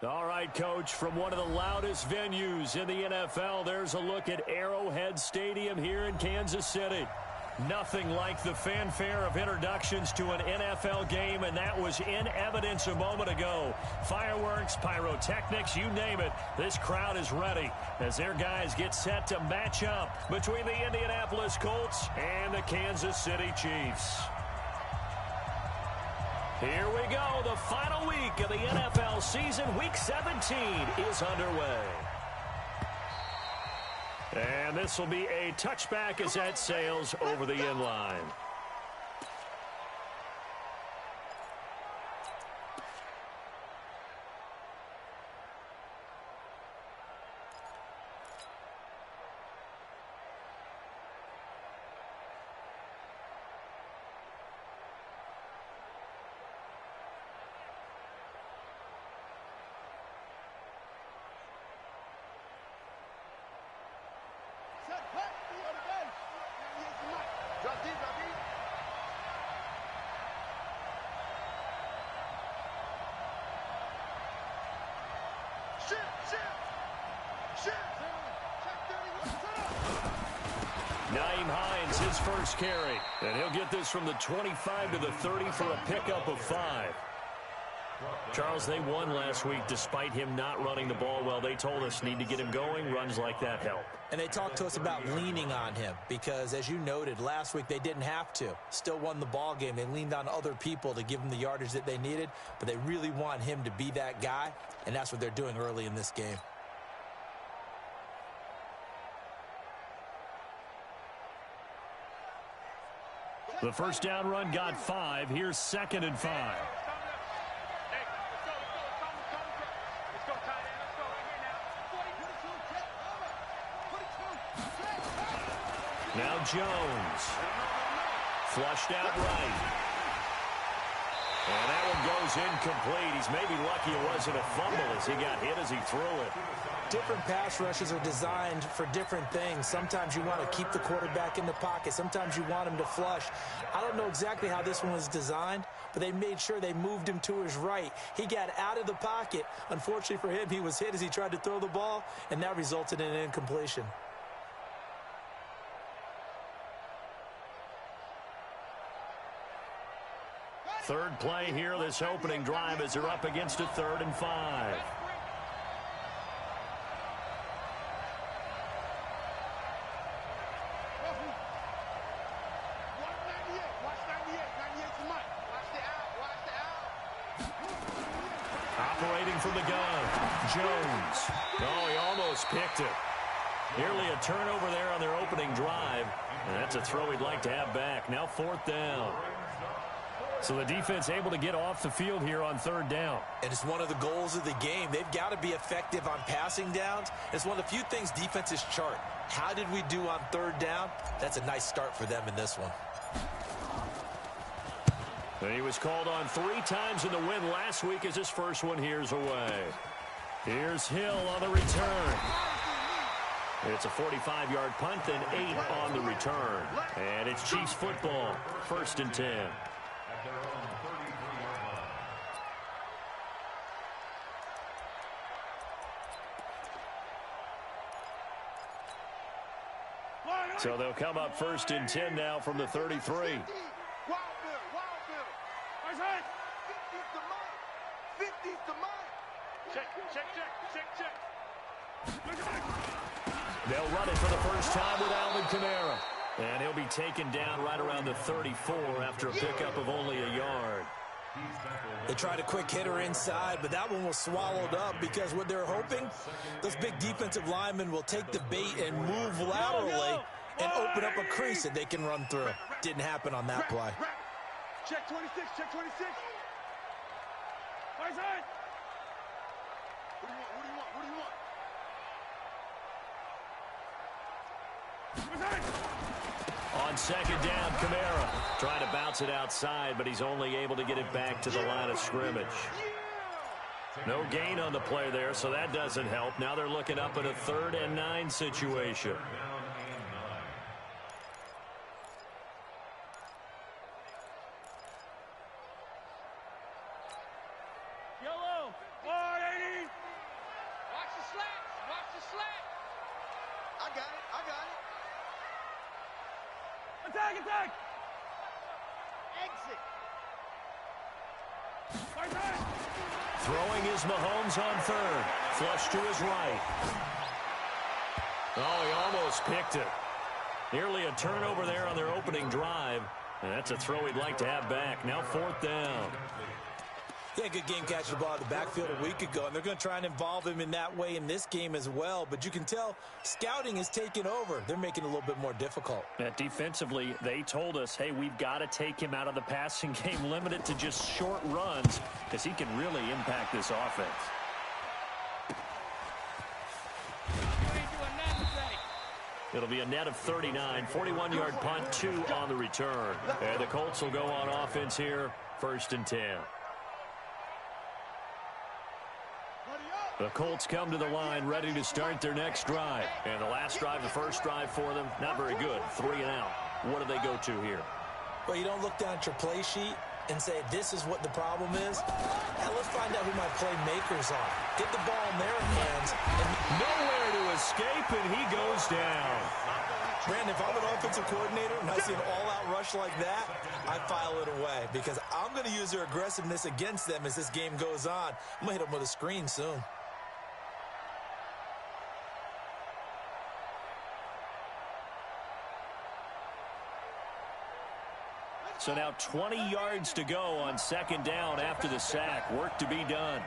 All right, Coach, from one of the loudest venues in the NFL, there's a look at Arrowhead Stadium here in Kansas City. Nothing like the fanfare of introductions to an NFL game, and that was in evidence a moment ago. Fireworks, pyrotechnics, you name it. This crowd is ready as their guys get set to match up between the Indianapolis Colts and the Kansas City Chiefs. Here we go. The final week of the NFL season. Week 17 is underway. And this will be a touchback as that sails over the end line. His first carry, and he'll get this from the 25 to the 30 for a pickup of 5. Charles, they won last week despite him not running the ball well. They told us need to get him going. Runs like that help. And they talked to us about leaning on him because, as you noted, last week they didn't have to. Still won the ball game. They leaned on other people to give them the yardage that they needed, but they really want him to be that guy, and that's what they're doing early in this game. The first down run got 5. Here's 2nd and 5. Now Jones. Flushed out right. And that one goes incomplete. He's maybe lucky it wasn't a fumble as he got hit as he threw it. Different pass rushes are designed for different things. Sometimes you want to keep the quarterback in the pocket. Sometimes you want him to flush. I don't know exactly how this one was designed, but they made sure they moved him to his right. He got out of the pocket. Unfortunately for him, he was hit as he tried to throw the ball, and that resulted in an incompletion. Third play here, this opening drive as they're up against a 3rd and 5. Operating from the gun, Jones. Oh, he almost picked it. Nearly a turnover there on their opening drive. And that's a throw he'd like to have back. Now 4th down. So the defense able to get off the field here on 3rd down. And it's one of the goals of the game. They've got to be effective on passing downs. It's one of the few things defenses chart. How did we do on 3rd down? That's a nice start for them in this one. And he was called on 3 times in the win last week as his first one here's away. Here's Hill on the return. It's a 45-yard punt, then 8 on the return. And it's Chiefs football, 1st and 10. So they'll come up 1st and 10 now from the 33. They'll run it for the first time with Alvin Kamara. And he'll be taken down right around the 34 after a pickup of only a yard. They tried a quick hitter inside, but that one was swallowed up because what they're hoping, those big defensive linemen will take the bait and move laterally and open up a crease that they can run through. Didn't happen on that play. Check 26, check 26. Right side. What do you want? What do you want? What do you want? On 2nd down, Kamara trying to bounce it outside, but he's only able to get it back to the line of scrimmage. No gain on the play there, so that doesn't help. Now they're looking up at a 3rd and 9 situation. Yellow, 480. Attack, attack! Exit! Throwing is Mahomes on third. Flush to his right. Oh, he almost picked it. Nearly a turnover there on their opening drive. And that's a throw he'd like to have back. Now 4th down. Yeah, good game catching the ball in the backfield a week ago, and they're going to try and involve him in that way in this game as well. But you can tell scouting is taking over. They're making it a little bit more difficult. Yeah, defensively, they told us, hey, we've got to take him out of the passing game, limit it to just short runs, because he can really impact this offense. It'll be a net of 39, 41-yard punt, 2 on the return. And the Colts will go on offense here, 1st and 10. The Colts come to the line ready to start their next drive. And the last drive, the first drive for them, not very good. 3 and out. What do they go to here? Well, you don't look down at your play sheet and say, this is what the problem is. Now, let's find out who my playmakers are. Get the ball in their hands. And nowhere to escape, and he goes down. Brandon, if I'm an offensive coordinator and I see an all-out rush like that, I file it away because I'm going to use their aggressiveness against them as this game goes on. I'm going to hit them with a screen soon. So now 20 yards to go on 2nd down after the sack. Work to be done.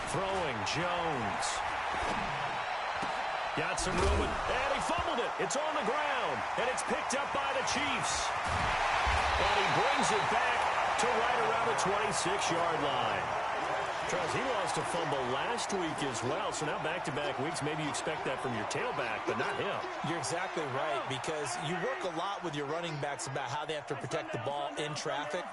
Throwing, Jones. Got some room, and he fumbled it. It's on the ground, and it's picked up by the Chiefs. And he brings it back to right around the 26-yard line. Trez, he lost a fumble last week as well, so now back-to-back weeks, maybe you expect that from your tailback, but not him. You're exactly right, because you work a lot with your running backs about how they have to protect the ball in traffic.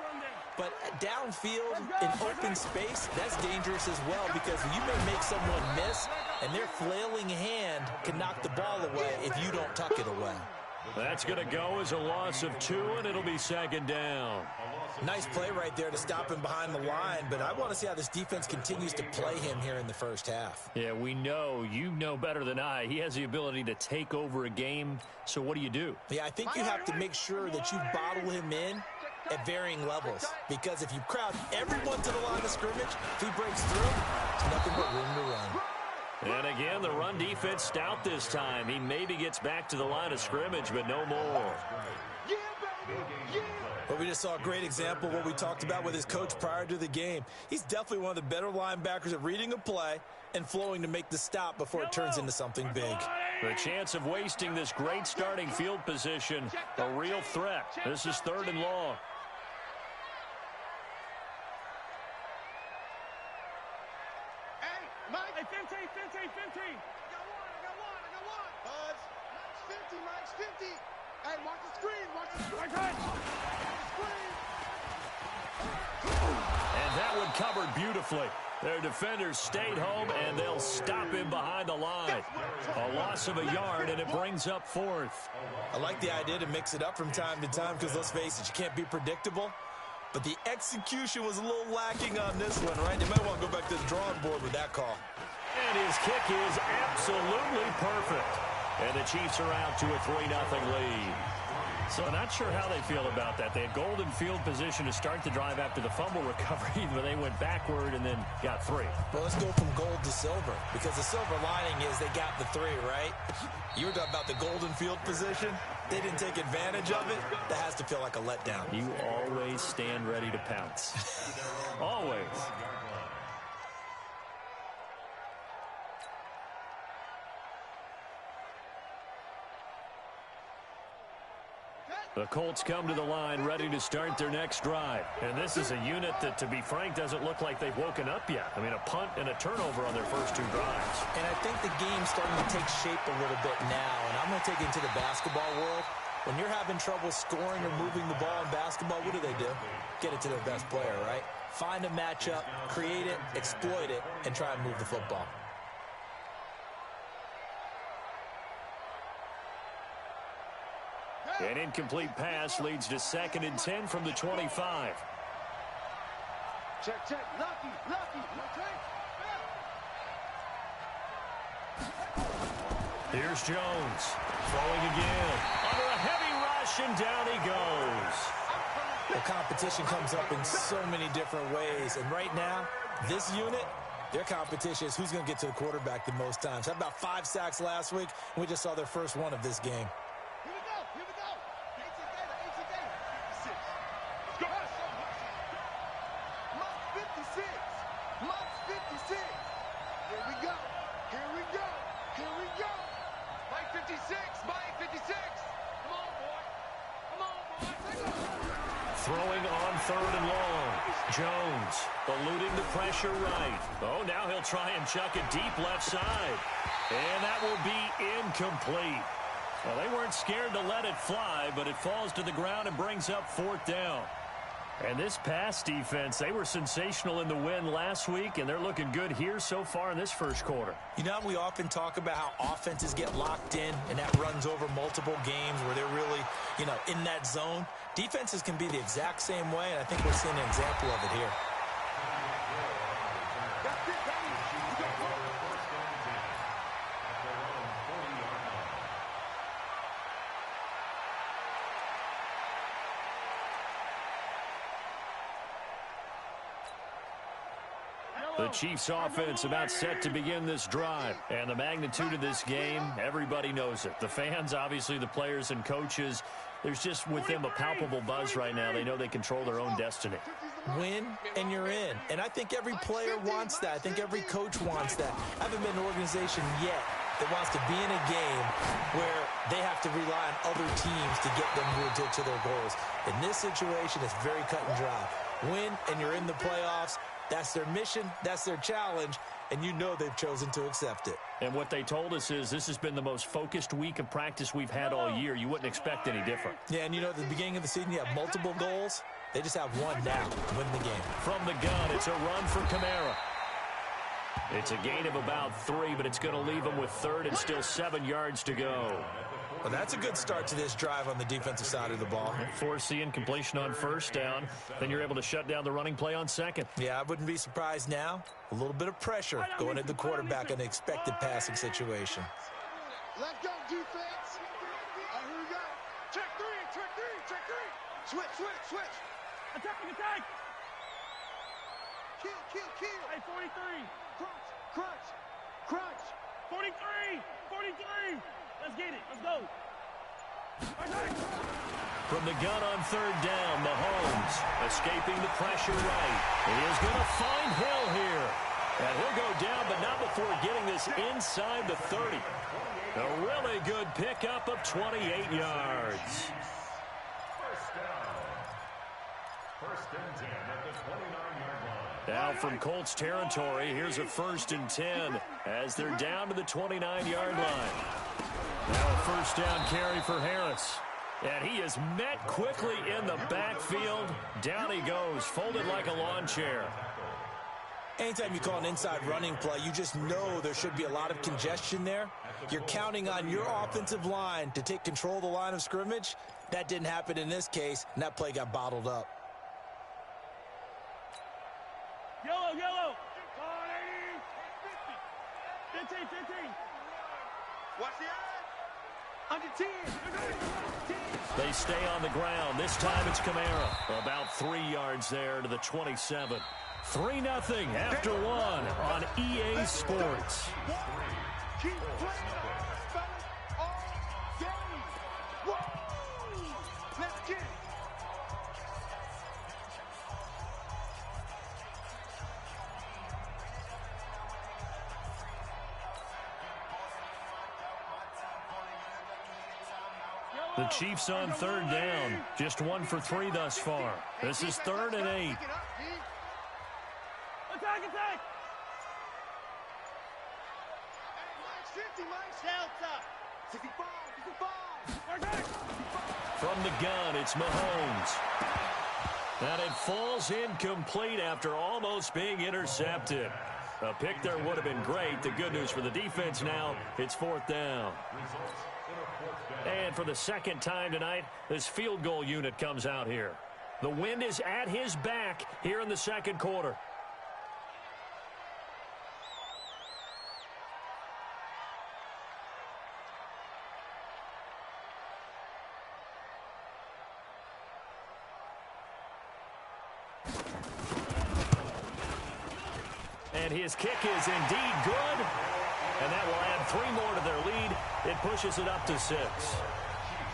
But downfield, in open space, that's dangerous as well, because you may make someone miss, and their flailing hand can knock the ball away if you don't tuck it away. That's going to go as a loss of 2, and it'll be 2nd down. Nice play right there to stop him behind the line, but I want to see how this defense continues to play him here in the first half. Yeah, we know. You know better than I. He has the ability to take over a game, so what do? Yeah, I think you have to make sure that you bottle him in at varying levels, because if you crowd everyone to the line of scrimmage, if he breaks through, there's nothing but room to run. And again, the run defense stout this time. He maybe gets back to the line of scrimmage, but no more. But we just saw a great example of what we talked about with his coach prior to the game. He's definitely one of the better linebackers at reading a play and flowing to make the stop before it turns into something big. The chance of wasting this great starting field position, a real threat. This is 3rd and long. Hey, 15. I got one. Buzz, 50, Mike's 50. Hey, watch the screen. And that one covered beautifully. Their defenders stayed home, and they'll stop him behind the line. A loss of a yard, and it brings up 4th. I like the idea to mix it up from time to time because, let's face it, you can't be predictable. But the execution was a little lacking on this one, right? They might want to go back to the drawing board with that call. And his kick is absolutely perfect. And the Chiefs are out to a 3-0 lead. So not sure how they feel about that. They had golden field position to start the drive after the fumble recovery, but they went backward and then got 3. Well, let's go from gold to silver, because the silver lining is they got the 3, right? You were talking about the golden field position. They didn't take advantage of it. That has to feel like a letdown. You always stand ready to pounce. Always. The Colts come to the line ready to start their next drive. And this is a unit that, to be frank, doesn't look like they've woken up yet. I mean, a punt and a turnover on their first 2 drives. And I think the game's starting to take shape a little bit now. And I'm going to take it into the basketball world. When you're having trouble scoring or moving the ball in basketball, what do? Get it to their best player, right? Find a matchup, create it, exploit it, and try and move the football. An incomplete pass leads to 2nd and 10 from the 25. Check. Lucky. Here's Jones. Throwing again. and down he goes. The competition comes up in so many different ways. And right now, this unit, their competition is who's going to get to the quarterback the most times. Had about 5 sacks last week, and we just saw their first one of this game. Here we go. Here we go. 18 Gator. 56. Go. Mark 56. Mark 56. Here we go. Here we go. Here we go. Mike 56. Mike 56. Come on, boy. Come on, boy. Take off. Throwing on 3rd and long. Jones eluding the pressure right. Oh, now he'll try and chuck it deep left side. And that will be incomplete. Well, they weren't scared to let it fly, but it falls to the ground and brings up 4th down. And this pass defense, they were sensational in the win last week, and they're looking good here so far in this first quarter. You know, we often talk about how offenses get locked in, and that runs over multiple games where they're really, in that zone. Defenses can be the exact same way, and I think we're seeing an example of it here. The Chiefs offense about set to begin this drive. And the magnitude of this game, everybody knows it. The fans, obviously the players and coaches, there's just with them a palpable buzz right now. They know they control their own destiny. Win and you're in. And I think every player wants that. I think every coach wants that. I haven't been an organization yet that wants to be in a game where they have to rely on other teams to get them to their goals. In this situation, it's very cut and dry. Win and you're in the playoffs. That's their mission, that's their challenge, and you know they've chosen to accept it. And what they told us is this has been the most focused week of practice we've had all year. You wouldn't expect any different. Yeah, and at the beginning of the season, you have multiple goals. They just have one now, win the game. From the gun, it's a run for Kamara. It's a gain of about 3, but it's going to leave them with 3rd and still 7 yards to go. Well, that's a good start to this drive on the defensive side of the ball. Force the incompletion on 1st down. Then you're able to shut down the running play on 2nd. Yeah, I wouldn't be surprised now. A little bit of pressure going at the quarterback in an expected passing situation. Let's go, defense. All right, here we go. Check 3, check 3, check 3. Switch. Attack. Kill. Hey, 43. Crunch. 43. Let's get it. Let's go. From the gun on 3rd down, Mahomes escaping the pressure right. He is going to find Hill here. And he'll go down, but not before getting this inside the 30. A really good pickup of 28 yards. First and 10 at the 29-yard line. Now from Colts territory, here's a 1st and 10 as they're down to the 29-yard line. Now a 1st down carry for Harris. And he is met quickly in the backfield. Down he goes, folded like a lawn chair. Anytime you call an inside running play, you just know there should be a lot of congestion there. You're counting on your offensive line to take control of the line of scrimmage. That didn't happen in this case, and that play got bottled up. Yellow. 15. Watch the eye. Under 10. They stay on the ground. This time it's Kamara. About 3 yards there to the 27. 3-0 after 1 on EA Sports. Keep playing all game. Whoa! Let's get it. The Chiefs on 3rd down. Just 1 for 3 thus far. This is 3rd and 8. Attack. Mike's 50, Mike's Delta. 65. From the gun, it's Mahomes. And it falls incomplete after almost being intercepted. A pick there would have been great. The good news for the defense now, it's 4th down. And for the 2nd time tonight, this field goal unit comes out here. The wind is at his back here in the 2nd quarter. And his kick is indeed good. And that will add 3 more to their lead. It pushes it up to 6.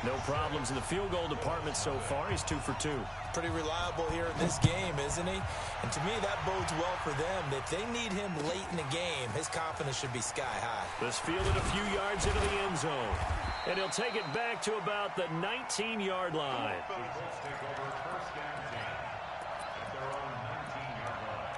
No problems in the field goal department so far. He's 2 for 2. Pretty reliable here in this game, isn't he? And to me, that bodes well for them. If they need him late in the game, his confidence should be sky high. This fielded a few yards into the end zone. And he'll take it back to about the 19-yard line. Eagles take over first and 10 at their own 19-yard line.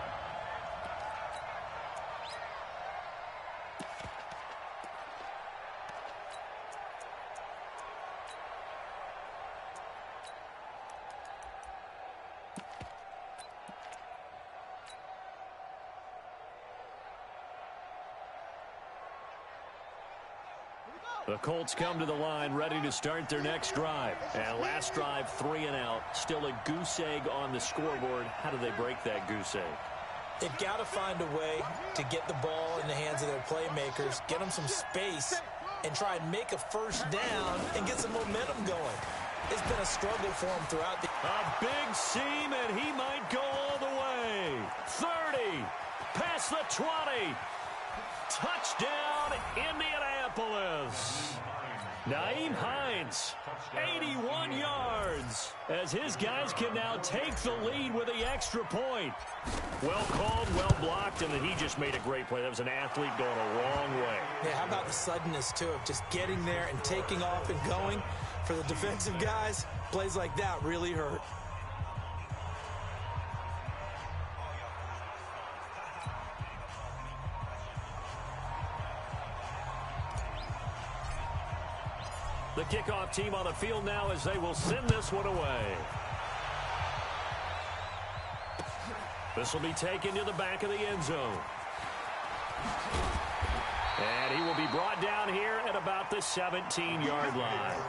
The Colts come to the line ready to start their next drive. And last drive, 3 and out. Still a goose egg on the scoreboard. How do they break that goose egg? They've got to find a way to get the ball in the hands of their playmakers, get them some space, and try and make a first down and get some momentum going. It's been a struggle for them throughout the... A big seam, and he might go all the way. 30, past the 20. Touchdown, Indianapolis. Nyheim Hines, 81 yards, as his guys can now take the lead with the extra point. Well called, well blocked, and then he just made a great play. That was an athlete going a long way. Yeah, how about the suddenness, too, of just getting there and taking off and going? For the defensive guys, plays like that really hurt. The kickoff team on the field now as they will send this one away. This will be taken to the back of the end zone. And he will be brought down here at about the 17-yard line.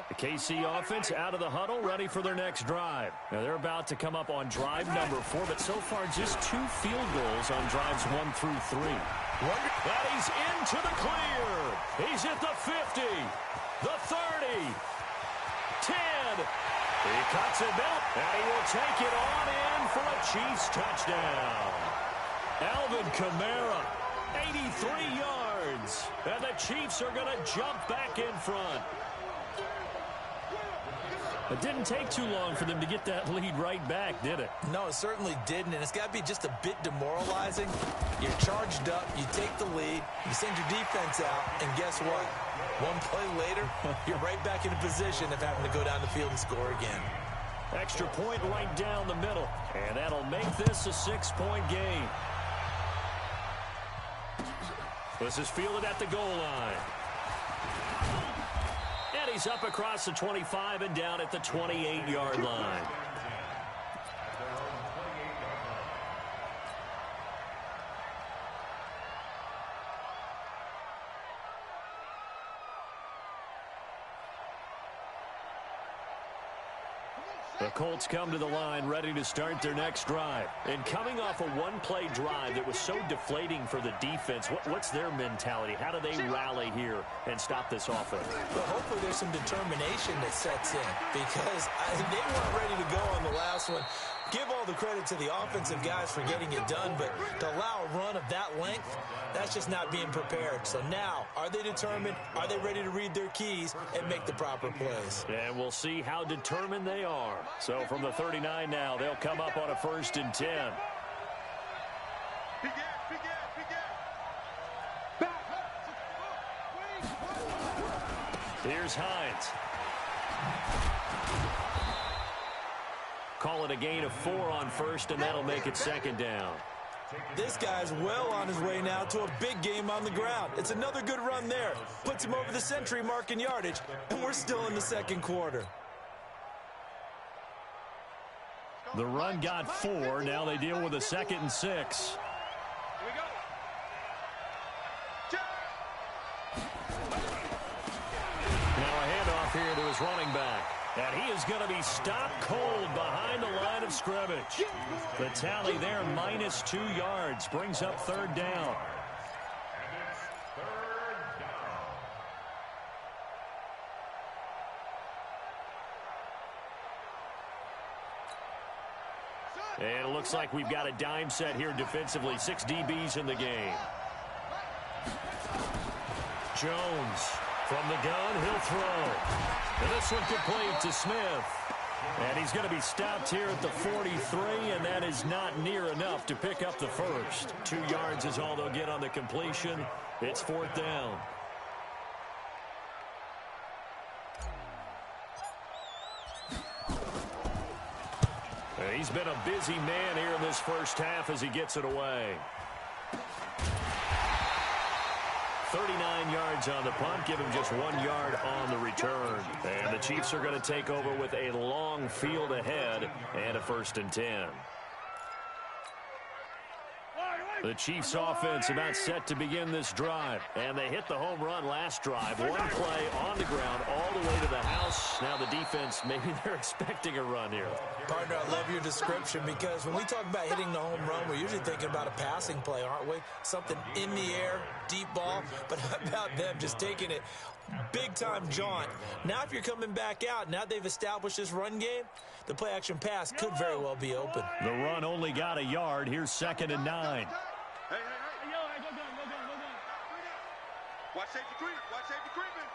The KC offense out of the huddle, ready for their next drive. Now they're about to come up on drive number 4, but so far just 2 field goals on drives 1 through 3. But he's into the clear. He's at the 50, the 30, 10. He cuts it out, and he will take it on in for a Chiefs touchdown. Alvin Kamara, 83 yards, and the Chiefs are going to jump back in front. It didn't take too long for them to get that lead right back, did it? No, it certainly didn't, and it's got to be just a bit demoralizing. You're charged up, you take the lead, you send your defense out, and guess what? One play later, you're right back in a position of having to go down the field and score again. Extra point right down the middle, and that'll make this a 6-point game. This is fielded at the goal line. And he's up across the 25 and down at the 28-yard line. The Colts come to the line ready to start their next drive. And coming off a one-play drive that was so deflating for the defense, what's their mentality? How do they rally here and stop this offense? Well, hopefully there's some determination that sets in because they weren't ready to go on the last one. Give all the credit to the offensive guys for getting it done, but to allow a run of that length, that's just not being prepared. So now, are they determined? Are they ready to read their keys and make the proper plays? And we'll see how determined they are. So from the 39 now, they'll come up on a 1st and 10. Here's Hines. Call it a gain of 4 on 1st, and that'll make it 2nd down. This guy's well on his way now to a big game on the ground. It's another good run there. Puts him over the century mark in yardage, and we're still in the 2nd quarter. The run got 4. Now they deal with a 2nd and 6. Here we go. Now a handoff here to his running back. And he is going to be stopped cold behind the line of scrimmage. The tally there, minus 2 yards, brings up 3rd down. And it looks like we've got a dime set here defensively. 6 DBs in the game. Jones from the gun. He'll throw. And this one complete to Smith. And he's going to be stopped here at the 43, and that is not near enough to pick up the first. 2 yards is all they'll get on the completion. It's 4th down. He's been a busy man here in this first half as he gets it away. 39 yards on the punt, give him just 1 yard on the return. And the Chiefs are going to take over with a long field ahead and a 1st and 10. The Chiefs offense about set to begin this drive. And they hit the home run last drive. 1 play on the ground all the way to the house. Now the defense, maybe they're expecting a run here. Partner, I love your description because when we talk about hitting the home run, we're usually thinking about a passing play, aren't we? Something in the air, deep ball. But how about them just taking it big-time jaunt? Now if you're coming back out, now they've established this run game, the play-action pass could very well be open. The run only got a yard. Here's 2nd and 9. Hey. Go gun. Watch safety creep. Watch safety creeping.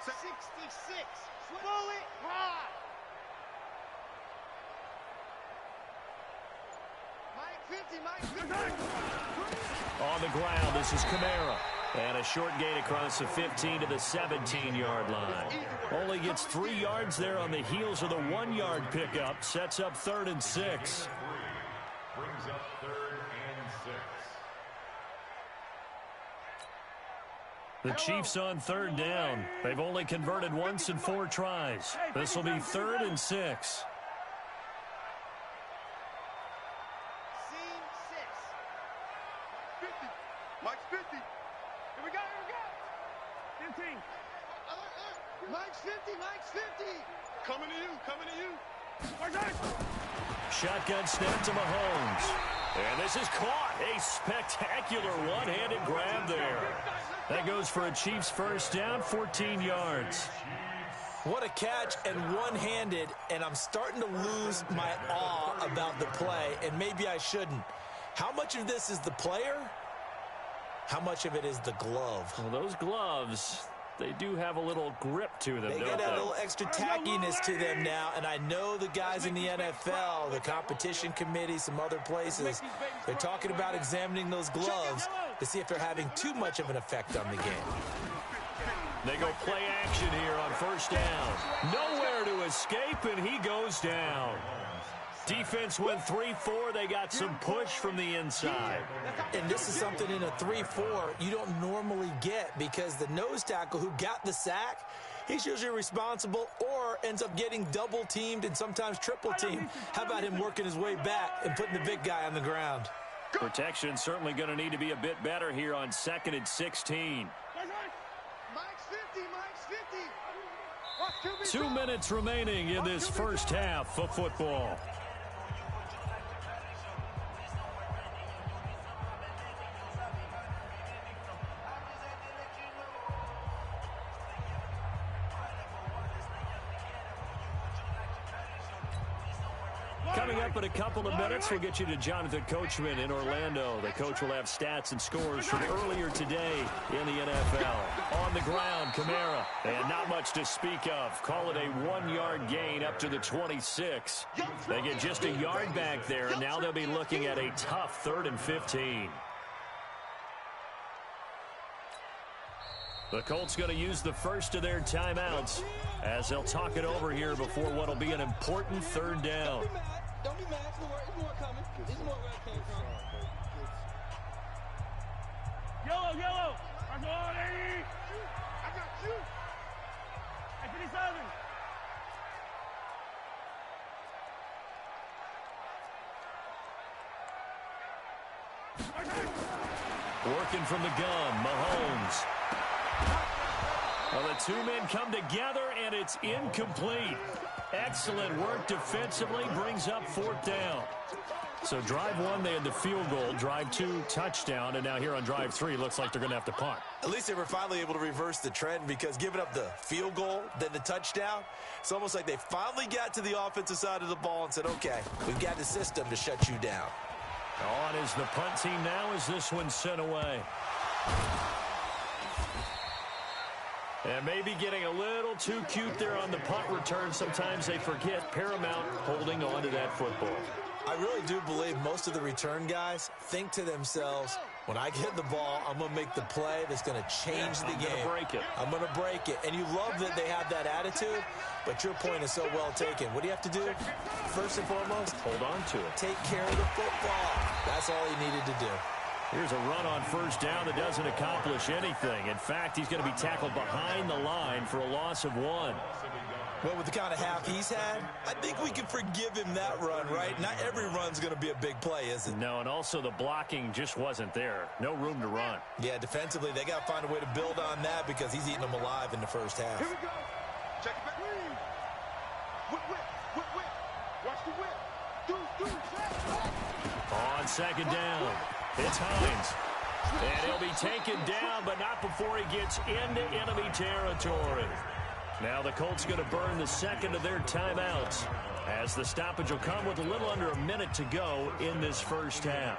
66. Bullet high. Mike 50. On the ground, this is Kamara. And a short gain across the 15 to the 17-yard line. Only gets 3 yards there on the heels of the 1-yard pickup. Sets up 3rd and 6. Brings up 3rd and 6. The Chiefs on 3rd down. They've only converted once in 4 tries. This will be 3rd and 6. Scene 6. 50. Mike's 50. Here we go. 15. Mike's 50. Coming to you. Shotgun snap to Mahomes. And this is caught. A spectacular one-handed grab there. That goes for a Chiefs 1st down, 14 yards. What a catch, and one-handed, and I'm starting to lose my awe about the play, and maybe I shouldn't. How much of this is the player? How much of it is the glove? Well, those gloves, they do have a little grip to them, They don't got they? that little extra tackiness to them now, and I know the guys in the NFL, the competition committee, some other places, they're talking about examining those gloves to see if they're having too much of an effect on the game. They go play action here on 1st down. Nowhere to escape, and he goes down. Defense went 3-4. They got some push from the inside. And this is something in a 3-4 you don't normally get because the nose tackle who got the sack, he's usually responsible or ends up getting double-teamed and sometimes triple-teamed. How about him working his way back and putting the big guy on the ground? Protection certainly going to need to be a bit better here on 2nd and 16. Mike's 50. 2 minutes remaining in this first half of football. Coming up in a couple of minutes, we'll get you to Jonathan Coachman in Orlando. The coach will have stats and scores from earlier today in the NFL. On the ground, Kamara, and not much to speak of. Call it a 1-yard gain up to the 26. They get just a yard back there, and now they'll be looking at a tough 3rd and 15. The Colts going to use the first of their timeouts as they'll talk it over here before what will be an important 3rd down. Don't be mad. It's more coming. It's more where it came from. Yellow. That's all, lady. I got you. Hey, 57. Working from the gun, Mahomes. Well, the 2 men come together, and it's incomplete. Excellent work defensively, brings up 4th down. So drive one, they had the field goal. Drive two, touchdown. And now here on drive three, looks like they're going to have to punt. At least they were finally able to reverse the trend, because giving up the field goal, then the touchdown, it's almost like they finally got to the offensive side of the ball and said, okay, we've got the system to shut you down. On is the punt team now as this one's sent away. And maybe getting a little too cute there on the punt return. Sometimes they forget paramount holding on to that football. I really do believe most of the return guys think to themselves, when I get the ball, I'm going to make the play that's going to change the game. I'm going to break it. And you love that they have that attitude, but your point is so well taken. What do you have to do? First and foremost, hold on to it. Take care of the football. That's all he needed to do. Here's a run on first down that doesn't accomplish anything. In fact, he's going to be tackled behind the line for a loss of 1. Well, with the kind of half he's had, I think we can forgive him that run, right? Not every run's going to be a big play, is it? No, and also the blocking just wasn't there. No room to run. Yeah, defensively, they got to find a way to build on that, because he's eating them alive in the first half. Here we go. Check it back. Whip. Watch the whip. On second down, it's Hines. And he'll be taken down, but not before he gets into enemy territory. Now the Colts going to burn the second of their timeouts, as the stoppage will come with a little under a minute to go in this first half.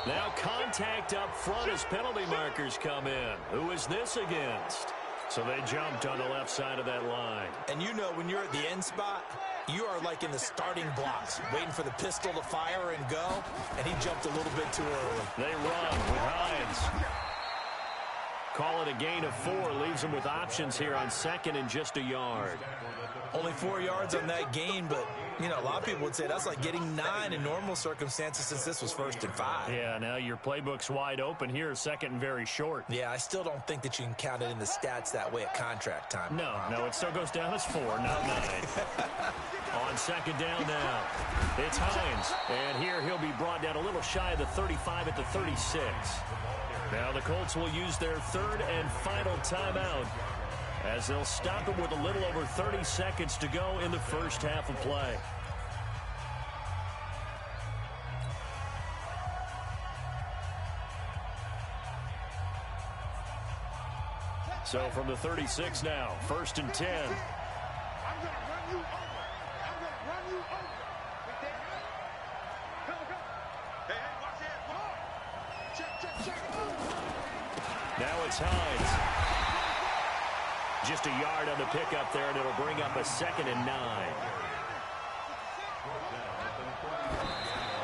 Now contact up front as penalty markers come in. Who is this against? So they jumped on the left side of that line. And you know, when you're at the end spot, you are like in the starting blocks, waiting for the pistol to fire and go, and he jumped a little bit too early. They run with Hines. Call it a gain of 4, leaves them with options here on second and just a yard. Only 4 yards on that gain, but, you know, a lot of people would say that's like getting 9 in normal circumstances, since this was 1st and 5. Yeah, now your playbook's wide open here, second and very short. Yeah, I still don't think that you can count it in the stats that way at contract time. No, it still goes down as 4, not 9. On second down now, it's Hines. And here he'll be brought down a little shy of the 35 at the 36. Now the Colts will use their third and final timeout, as they'll stop it with a little over 30 seconds to go in the first half of play. So from the 36 now, 1st and 10. I'm going to run you over. Come. Hey, watch it. Come on. Check. Now it's Hines. Just a yard on the pickup there, and it'll bring up a 2nd and 9.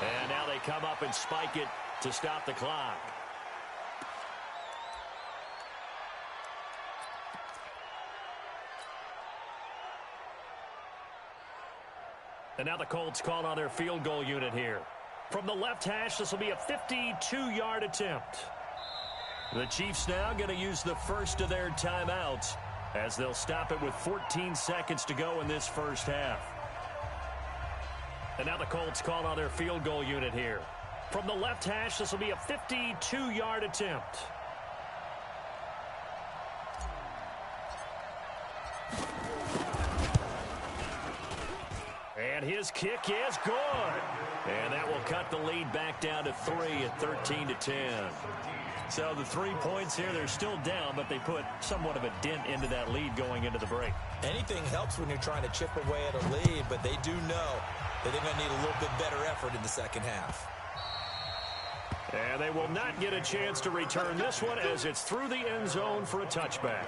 And now they come up and spike it to stop the clock. And now the Colts call on their field goal unit here. From the left hash, this will be a 52-yard attempt. The Chiefs now going to use the first of their timeouts, as they'll stop it with 14 seconds to go in this first half. And now the Colts call on their field goal unit here. From the left hash, this will be a 52-yard attempt. And his kick is good. And that will cut the lead back down to 3 at 13-10. So the 3 points here, they're still down, but they put somewhat of a dent into that lead going into the break. Anything helps when you're trying to chip away at a lead, but they do know that they're going to need a little bit better effort in the second half. And they will not get a chance to return this one, as it's through the end zone for a touchback.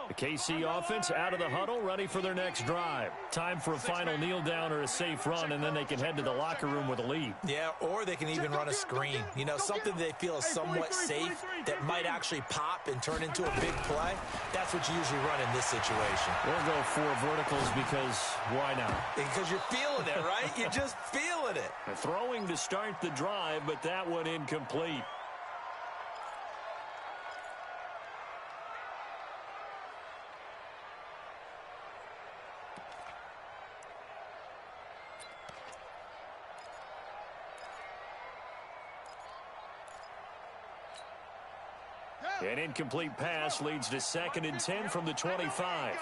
The KC offense out of the huddle, ready for their next drive. Time for a final kneel down or a safe run, and then they can head to the locker room with a lead. Yeah, or they can even run a screen. You know, something they feel is somewhat safe that might actually pop and turn into a big play. That's what you usually run in this situation. We'll go 4 verticals because why not? Because you're feeling it, right? You're just feeling it. Throwing to start the drive, but that one incomplete. An incomplete pass leads to 2nd and 10 from the 25.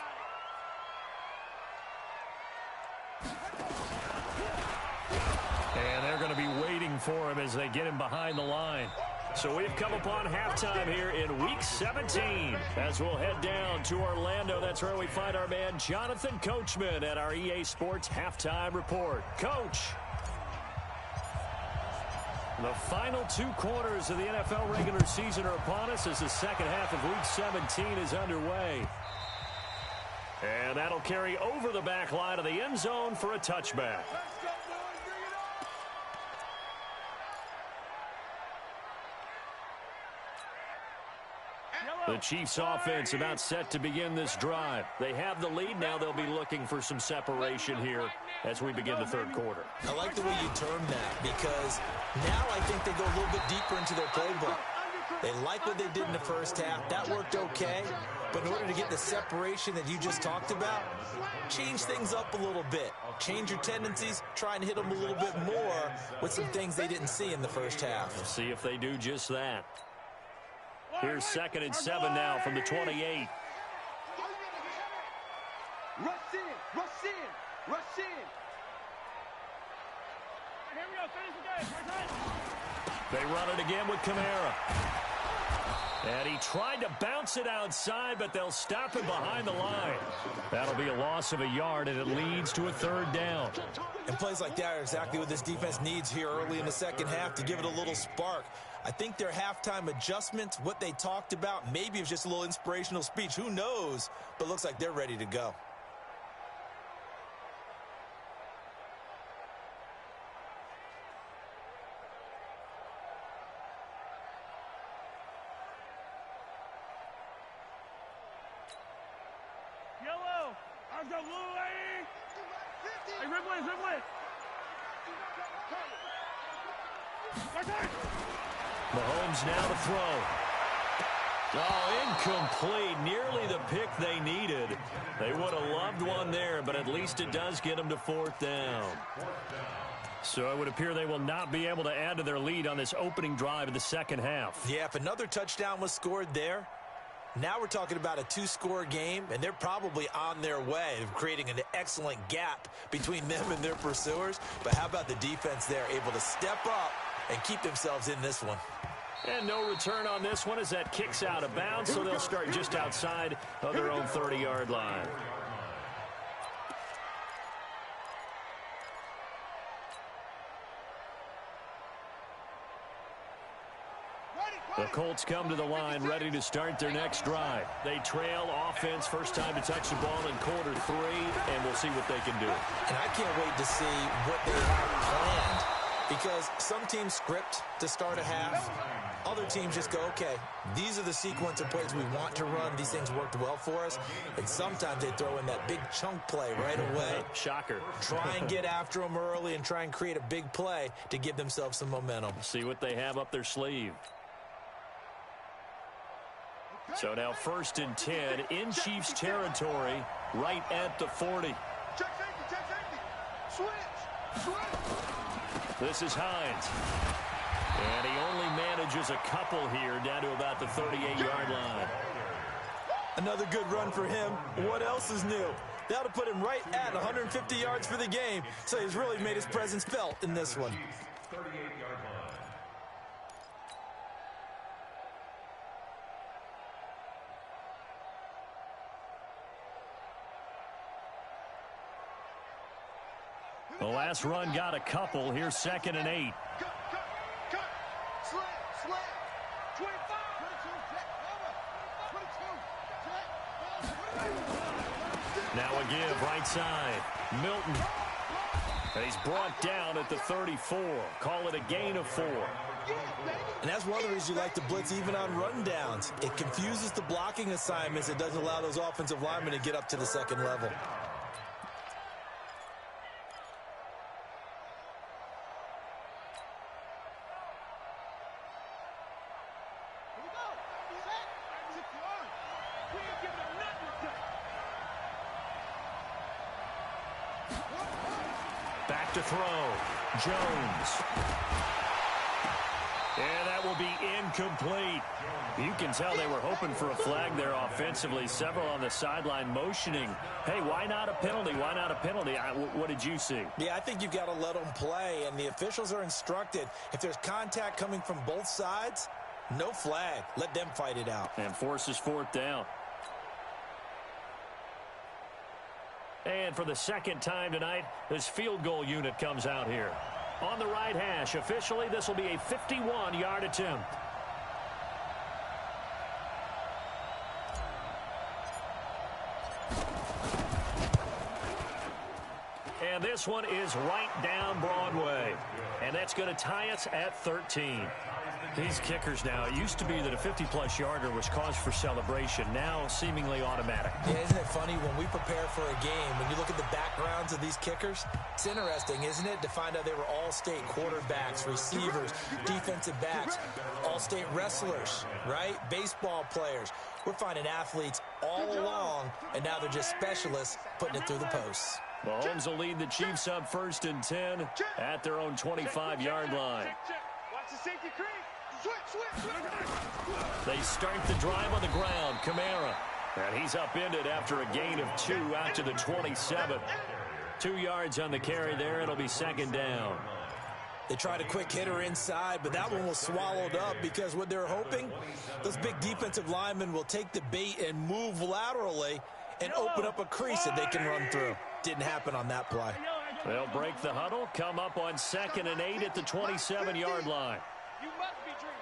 And they're going to be waiting for him as they get him behind the line. So we've come upon halftime here in Week 17. As we'll head down to Orlando, that's where we find our man Jonathan Coachman at our EA Sports Halftime Report. Coach. The final 2 quarters of the NFL regular season are upon us as the second half of Week 17 is underway. And that'll carry over the back line of the end zone for a touchback. The Chiefs offense about set to begin this drive. They have the lead. Now they'll be looking for some separation here as we begin the third quarter. I like the way you term that because now I think they go a little bit deeper into their playbook. They like what they did in the first half. That worked okay. But in order to get the separation that you just talked about, change things up a little bit. Change your tendencies. Try and hit them a little bit more with some things they didn't see in the first half. We'll see if they do just that. Here's 2nd and 7 now from the 28. Rush in, rush in, rush in. Here we go. Finish the game. They run it again with Kamara. And he tried to bounce it outside, but they'll stop him behind the line. That'll be a loss of a yard, and it leads to a 3rd down. And plays like that are exactly what this defense needs here early in the second half to give it a little spark. I think their halftime adjustment, what they talked about, maybe it's just a little inspirational speech. Who knows? But looks like they're ready to go. Yellow. Let's go, blue lane. Hey, Ridley. Mahomes now to throw. Oh, incomplete. Nearly the pick they needed. They would have loved one there, but at least it does get them to 4th down. So it would appear they will not be able to add to their lead on this opening drive of the second half. Yeah, if another touchdown was scored there, now we're talking about a 2-score game, and they're probably on their way of creating an excellent gap between them and their pursuers. But how about the defense there, able to step up and keep themselves in this one? And no return on this one as that kicks out of bounds, so they'll start just outside of their own 30-yard line. The Colts come to the line ready to start their next drive. They trail offense, first time to touch the ball in quarter 3, and we'll see what they can do. And I can't wait to see what they have planned because some teams script to start a half. Other teams just go, okay, these are the sequence of plays we want to run. These things worked well for us. And sometimes they throw in that big chunk play right away. Shocker. Try and get after them early and try and create a big play to give themselves some momentum. See what they have up their sleeve. So now 1st and 10 in Chiefs territory, right at the 40. Check safety. Switch. This is Hines. And he only manages a couple here down to about the 38-yard line. Another good run for him. What else is new? That'll put him right at 150 yards for the game. So he's really made his presence felt in this one. 38-yard line. The last run got a couple. Here's 2nd and 8. Cut. Slant. 25. 22. Now a give right side. Milton. And he's brought down at the 34. Call it a gain of 4. And that's one of the reasons you like to blitz even on rundowns. It confuses the blocking assignments. It doesn't allow those offensive linemen to get up to the second level. Back to throw. Jones. And that will be incomplete. You can tell they were hoping for a flag there offensively. Several on the sideline motioning, hey, why not a penalty? Why not a penalty? What did you see? Yeah, I think you've got to let them play, and the officials are instructed. If there's contact coming from both sides, no flag. Let them fight it out. And forces fourth down. And for the second time tonight, this field goal unit comes out here. On the right hash, officially, this will be a 51-yard attempt. And this one is right down Broadway. And that's going to tie us at 13. These kickers now, it used to be that a 50-plus yarder was cause for celebration. Now seemingly automatic. Yeah, isn't it funny when we prepare for a game, when you look at the backgrounds of these kickers, it's interesting, isn't it, to find out they were all-state quarterbacks, receivers, defensive backs, all-state wrestlers, right? Baseball players. We're finding athletes all along, and now they're just specialists putting it through the posts. Mahomes will lead the Chiefs up 1st and 10 at their own 25-yard line. Watch the safety creep. Switch. They start the drive on the ground. Kamara. And he's upended after a gain of 2 out to the 27. 2 yards on the carry there. It'll be second down. They tried a quick hitter inside, but that one was swallowed up because what they're hoping, those big defensive linemen will take the bait and move laterally and open up a crease that they can run through. Didn't happen on that play. They'll break the huddle, come up on 2nd and 8 at the 27-yard line. You must be dreaming.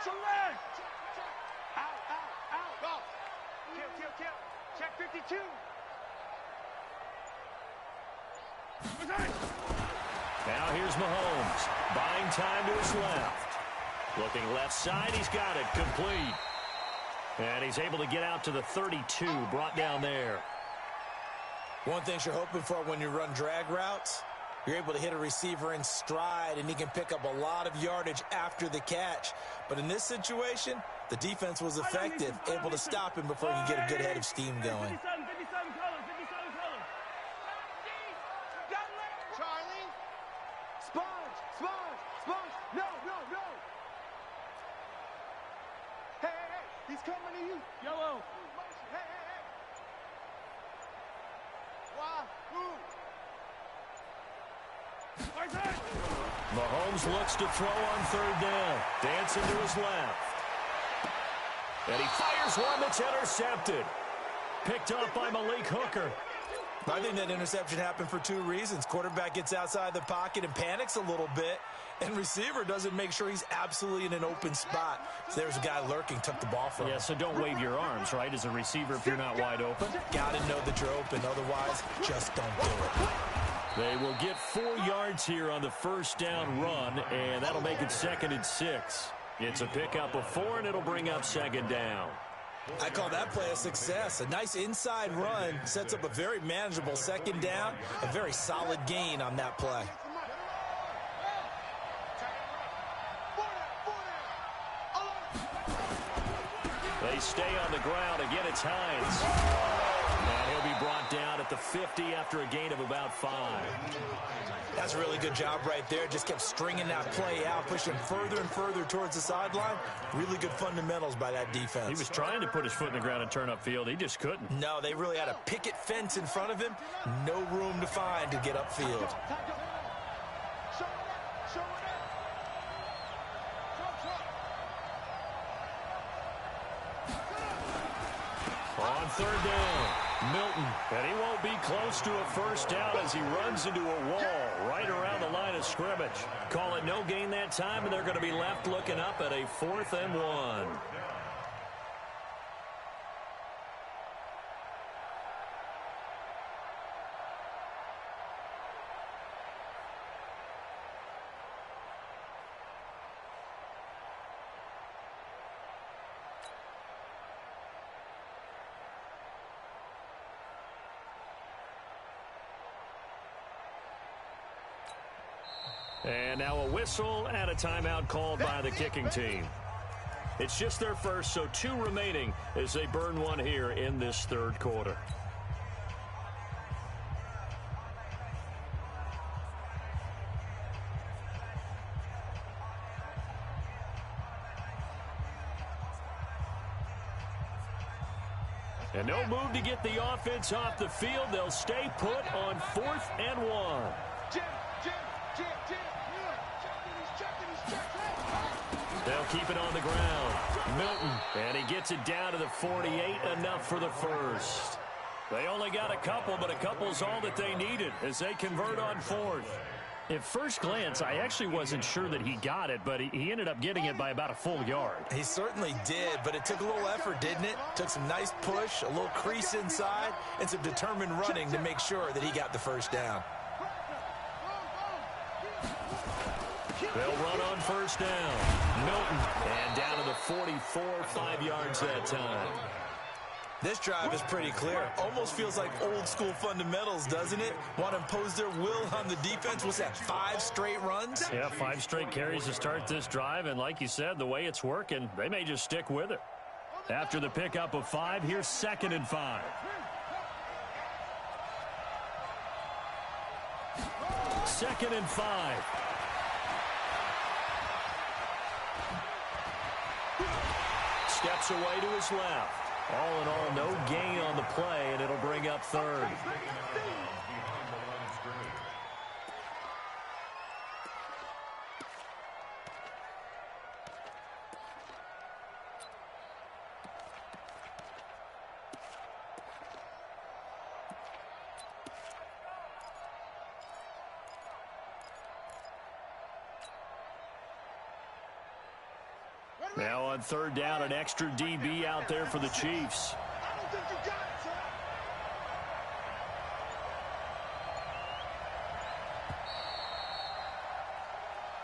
Select. Out. Go. Kill. Check 52. Now here's Mahomes. Buying time to his left. Looking left side, he's got it. Complete. And he's able to get out to the 32, brought down there. One thing you're hoping for when you run drag routes, you're able to hit a receiver in stride, and he can pick up a lot of yardage after the catch. But in this situation, the defense was effective, able to stop him before he could get a good head of steam going. 57 colors. Charlie. Sponge. No. Hey. He's coming to you. Yellow. Hey. Wahoo. Mahomes looks to throw on 3rd down. Dancing to his left. And he fires one that's intercepted. Picked up by Malik Hooker. I think that interception happened for 2 reasons. Quarterback gets outside the pocket and panics a little bit, and receiver doesn't make sure he's absolutely in an open spot. So there's a guy lurking, took the ball from him. Yeah, so don't wave your arms, right, as a receiver if you're not wide open. Got to know that you're open. Otherwise, just don't do it. They will get 4 yards here on the 1st down run, and that'll make it 2nd and 6. It's a pickup of 4, and it'll bring up 2nd down. I call that play a success. A nice inside run sets up a very manageable 2nd down, a very solid gain on that play. They stay on the ground. Again, it's Hines. And he'll be brought down at the 50 after a gain of about 5. That's a really good job right there. Just kept stringing that play out, pushing further and further towards the sideline. Really good fundamentals by that defense. He was trying to put his foot in the ground and turn upfield. He just couldn't. No, they really had a picket fence in front of him. No room to find to get upfield. On 3rd down, Milton. And he won't be close to a 1st down as he runs into a wall right around the line of scrimmage. Call it no gain that time, and they're going to be left looking up at a 4th and 1. And now a whistle and a timeout called by the kicking team. It's just their first, so 2 remaining as they burn 1 here in this 3rd quarter. And no move to get the offense off the field. They'll stay put on 4th and 1. They'll keep it on the ground. Milton, and he gets it down to the 48, enough for the first. They only got a couple, but a couple's all that they needed as they convert on 4th. At first glance, I actually wasn't sure that he got it, but he ended up getting it by about a full yard. He certainly did, but it took a little effort, didn't it? Took some nice push, a little crease inside, and some determined running to make sure that he got the first down. They'll run on first down. Milton, and down to the 44, 5 yards that time. This drive is pretty clear. Almost feels like old school fundamentals, doesn't it? Want to impose their will on the defense. What's that, 5 straight runs? Yeah, 5 straight carries to start this drive, and like you said, the way it's working, they may just stick with it. After the pickup of 5, here's 2nd and 5. Second and 5. Steps away to his left. All in all, no gain on the play, and it'll bring up 3rd. Now on 3rd down, an extra DB out there for the Chiefs. I don't think you got it,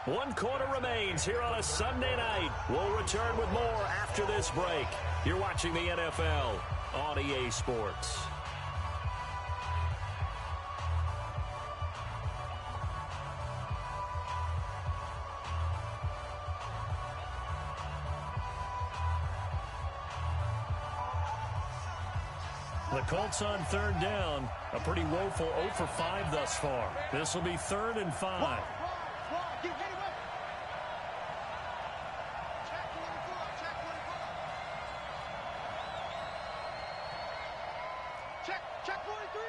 sir. One quarter remains here on a Sunday night. We'll return with more after this break. You're watching the NFL on EA Sports. The Colts on 3rd down. A pretty woeful 0 for 5 thus far. This will be 3rd and 5. Check 43.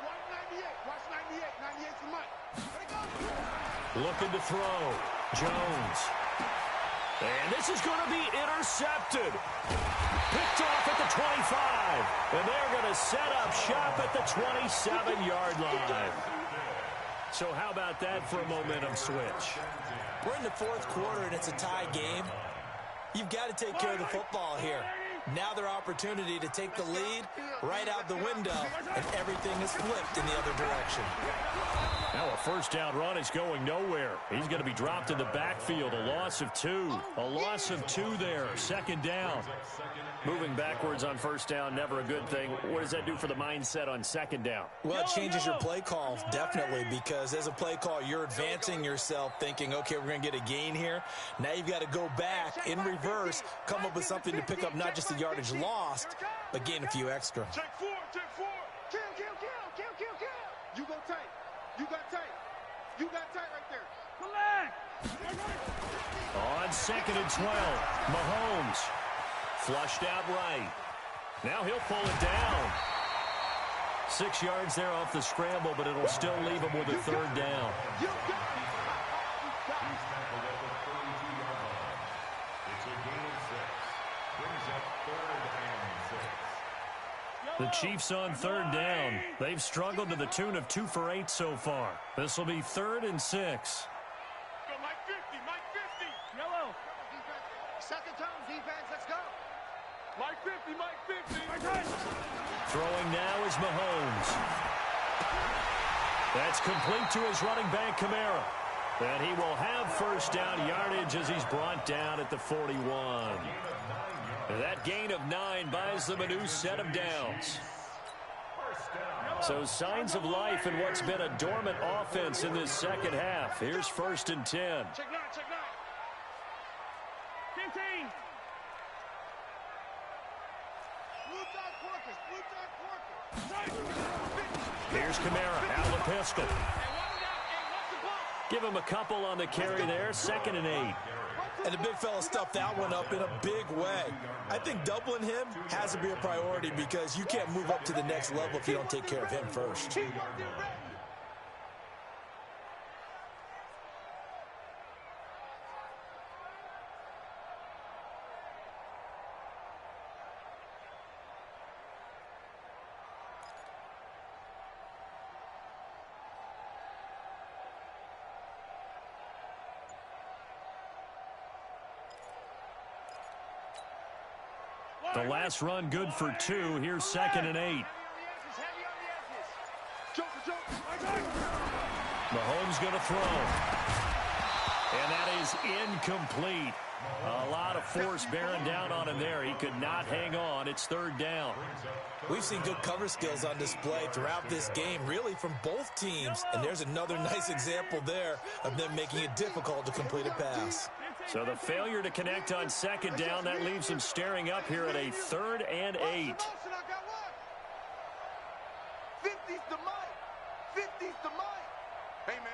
Watch 98. Watch 98. 98's the mic. There he goes. Looking to throw. Jones. And this is going to be intercepted. Picked off at the 25. And they're going to set up shop at the 27-yard line. So how about that for a momentum switch? We're in the 4th quarter, and it's a tie game. You've got to take care of the football here. Now their opportunity to take the lead right out the window, and everything is flipped in the other direction. Now a 1st down run is going nowhere. He's going to be dropped in the backfield. A loss of 2. A loss of 2 there. 2nd down. Moving backwards on 1st down, never a good thing. What does that do for the mindset on 2nd down? Well, it changes your play call, definitely, because as a play call, you're advancing yourself thinking, okay, we're going to get a gain here. Now you've got to go back in reverse, come up with something to pick up not just the yardage lost, but gain a few extra. Check 4. Check 4. Kill. You go tight. You got tight. You got tight right there. On 2nd and 12, Mahomes flushed out right. Now he'll pull it down. 6 yards there off the scramble, but it'll still leave him with a 3rd down. You got it. He's tackled at the 32-yard line. It's a gain of 6. Brings up 3rd and 6. The Chiefs on 3rd down. They've struggled to the tune of 2 for 8 so far. This will be 3rd and 6. Go, Mike 50. Mike 50. Yellow. Second time, defense. Let's go. Mike 50. Mike 50. Throwing now is Mahomes. That's complete to his running back, Kamara. And he will have 1st down yardage as he's brought down at the 41. That gain of 9 buys them a new set of downs. So signs of life in what's been a dormant offense in this 2nd half. Here's 1st and 10. Check 9. 15. Here's Kamara out of the pistol. Hey, watch the block. Give him a couple on the carry there, 2nd and 8. And the big fella stuffed that one up in a big way. I think doubling him has to be a priority because you can't move up to the next level if you don't take care of him first. The last run good for 2. Here's 2nd and 8. Mahomes going to throw. And that is incomplete. A lot of force bearing down on him there. He could not hang on. It's 3rd down. We've seen good cover skills on display throughout this game, really from both teams. And there's another nice example there of them making it difficult to complete a pass. So the failure to connect on 2nd down, that leaves him staring up here at a 3rd and 8. 50's the mic. 50's the mic. Hey, man.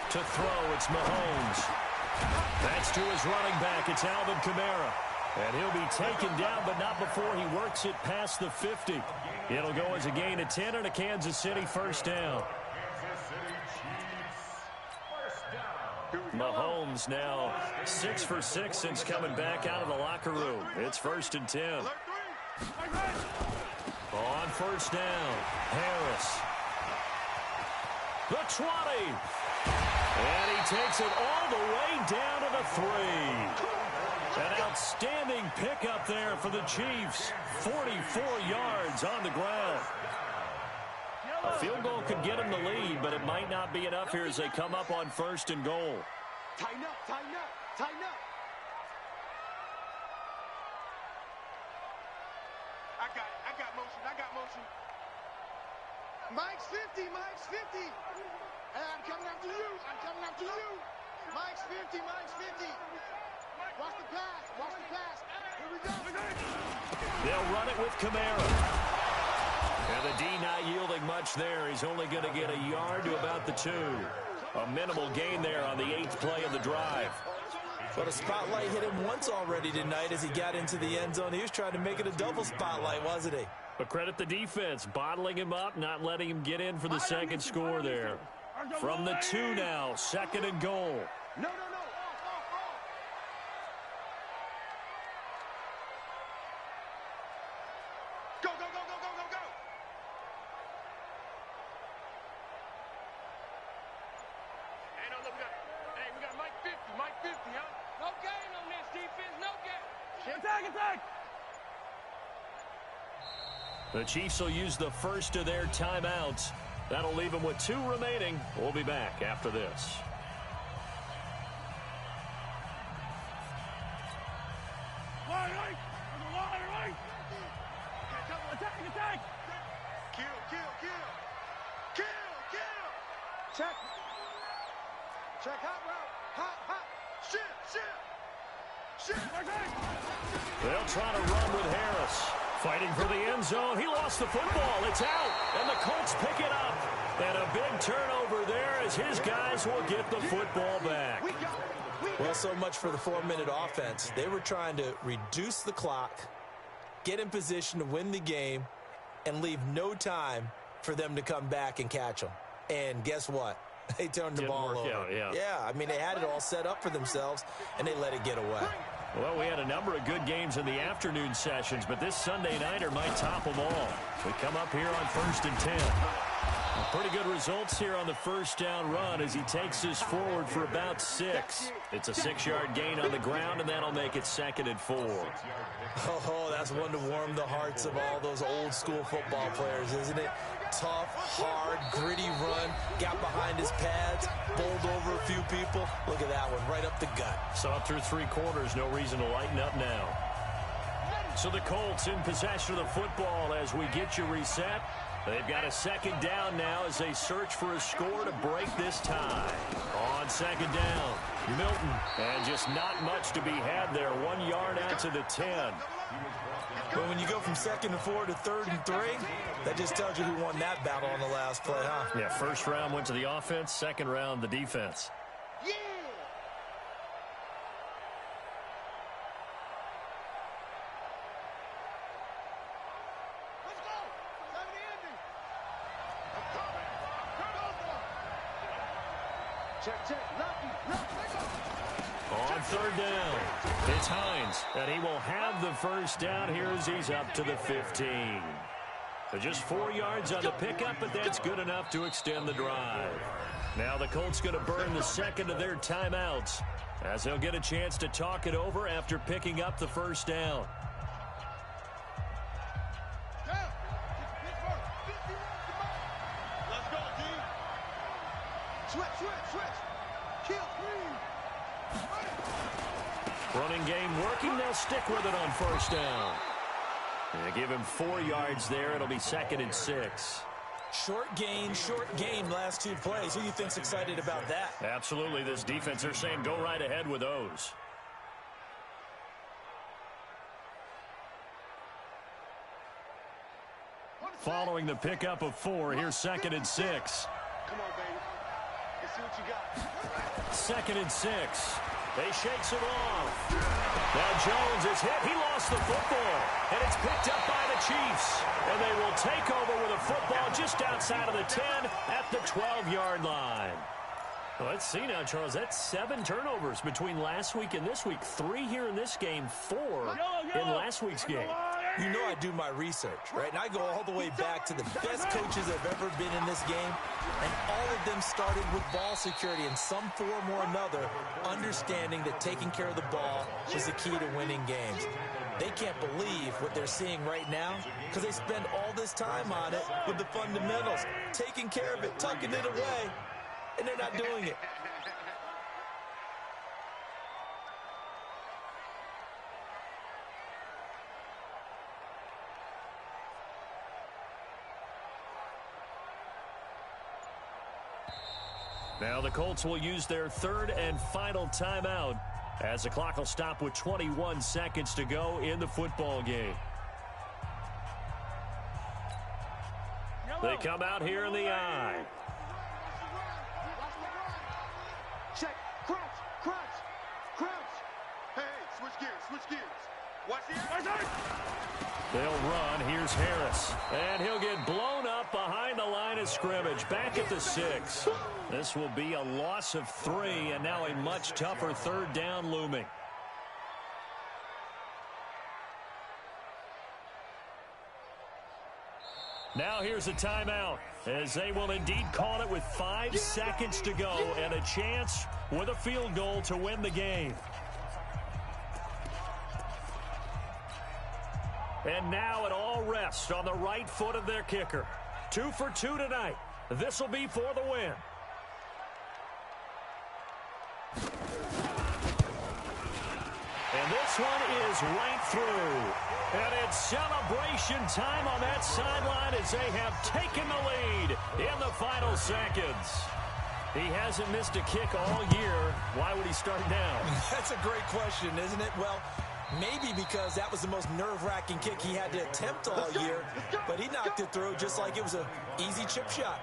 To throw, it's Mahomes. That's to his running back. It's Alvin Kamara. And he'll be taken down, but not before he works it past the 50. It'll go as a gain of 10 and a Kansas City 1st down. Mahomes now 6 for 6 since coming back out of the locker room. It's 1st and 10. On 1st down, Harris. The 20. And he takes it all the way down to the 3. An outstanding pickup there for the Chiefs. 44 yards on the ground. A field goal could get him the lead, but it might not be enough here as they come up on 1st and goal. Tighten up, tighten up, tighten up. I got motion. Mike's 50, Mike's 50. Hey, I'm coming after you. Mike's 50. Watch the pass. Here we go. They'll run it with Kamara. And the D not yielding much there. He's only going to get a yard to about the 2. A minimal gain there on the 8th play of the drive. But a spotlight hit him once already tonight as he got into the end zone. He was trying to make it a double spotlight, wasn't he? But credit the defense, bottling him up, not letting him get in for the 2nd score there. From the 2 now, 2nd and goal. No. Go. Hey, we got Mike 50, huh? No gain on this defense, no gain. Attack! The Chiefs will use the first of their timeouts. That'll leave them with 2 remaining. We'll be back after this. Right. Attack. Kill. Check hot route. Hot. Shit. They'll try to run with Harris. Fighting for the end zone. He lost the football. It's out. And the Colts pick it up. And a big turnover there as his guys will get the football back. Well, so much for the 4-minute offense. They were trying to reduce the clock, get in position to win the game, and leave no time for them to come back and catch them. And guess what? They turned the ball over. Yeah, I mean, they had it all set up for themselves, and they let it get away. Well, we had a number of good games in the afternoon sessions, but this Sunday nighter might top them all. We come up here on 1st and 10. Pretty good results here on the 1st down run as he takes us forward for about 6. It's a 6-yard gain on the ground, and that'll make it 2nd and 4. Oh, that's one to warm the hearts of all those old-school football players, isn't it? Tough, hard, gritty run, got behind his pads, bowled over a few people. Look at that one, right up the gut. Saw through 3 quarters, no reason to lighten up now. So the Colts in possession of the football as we get you reset. They've got a second down now as they search for a score to break this tie. On second down, Milton. And just not much to be had there. 1 yard out to the 10. Well, when you go from 2nd and 4 to 3rd and 3, that just tells you who won that battle on the last play, huh? Yeah, first round went to the offense, second round the defense. Yeah! Let's go! Time the ending! I'm coming! Check, lucky, let's go! On third down, it's Hines, and he will have the first down here as he's up to the 15. So just 4 yards on the pickup, but that's good enough to extend the drive. Now the Colts going to burn the second of their timeouts as they'll get a chance to talk it over after picking up the first down. Let's go, D! Switch! Kill, Running game working, they'll stick with it on first down. They give him 4 yards there. It'll be 2nd and 6. Short game, last 2 plays. Who do you think's excited about that? Absolutely, this defense, they're saying go right ahead with those. Following the pickup of 4, here's 2nd and 6. Come on, baby. Let's see what you got. 2nd and 6. They shakes it off. Now Jones is hit. He lost the football. And it's picked up by the Chiefs. And they will take over with a football just outside of the 10 at the 12-yard line. Well, let's see now, Charles. That's 7 turnovers between last week and this week. 3 here in this game, 4 in last week's game. You know I do my research, right? And I go all the way back to the best coaches that have ever been in this game. And all of them started with ball security in some form or another, understanding that taking care of the ball is the key to winning games. They can't believe what they're seeing right now because they spend all this time on it with the fundamentals, taking care of it, tucking it away, and they're not doing it. Now the Colts will use their 3rd and final timeout as the clock will stop with 21 seconds to go in the football game. They come out here in the I. Check. Crouch. Hey, switch gears. Watch the They'll run. Here's Harris. And he'll get blown up behind the line of scrimmage. Back at the 6. This will be a loss of 3, and now a much tougher 3rd down looming. Now here's a timeout, as they will indeed call it with 5 seconds to go and a chance with a field goal to win the game. And now it all rests on the right foot of their kicker. 2 for 2 tonight. This will be for the win. And this one is right through. And it's celebration time on that sideline as they have taken the lead in the final seconds. He hasn't missed a kick all year. Why would he start now? That's a great question, isn't it? Well, maybe because that was the most nerve-wracking kick he had to attempt all year, but he knocked it through just like it was an easy chip shot.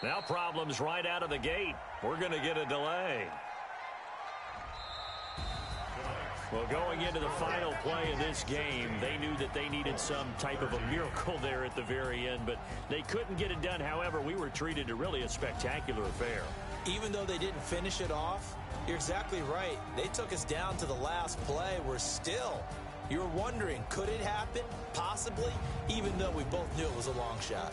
Now problems right out of the gate. We're going to get a delay. Well, going into the final play of this game, they knew that they needed some type of a miracle there at the very end, but they couldn't get it done. However, we were treated to really a spectacular affair. Even though they didn't finish it off, you're exactly right. They took us down to the last play. You're wondering, could it happen? Possibly, even though we both knew it was a long shot.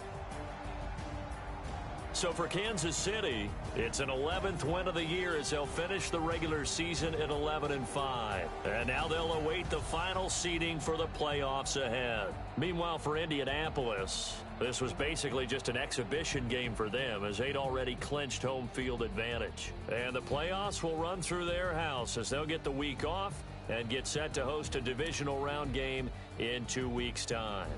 So for Kansas City, it's an 11th win of the year as they'll finish the regular season at 11-5. And now they'll await the final seeding for the playoffs ahead. Meanwhile, for Indianapolis, this was basically just an exhibition game for them as they'd already clinched home field advantage. And the playoffs will run through their house as they'll get the week off and get set to host a divisional round game in 2 weeks' time.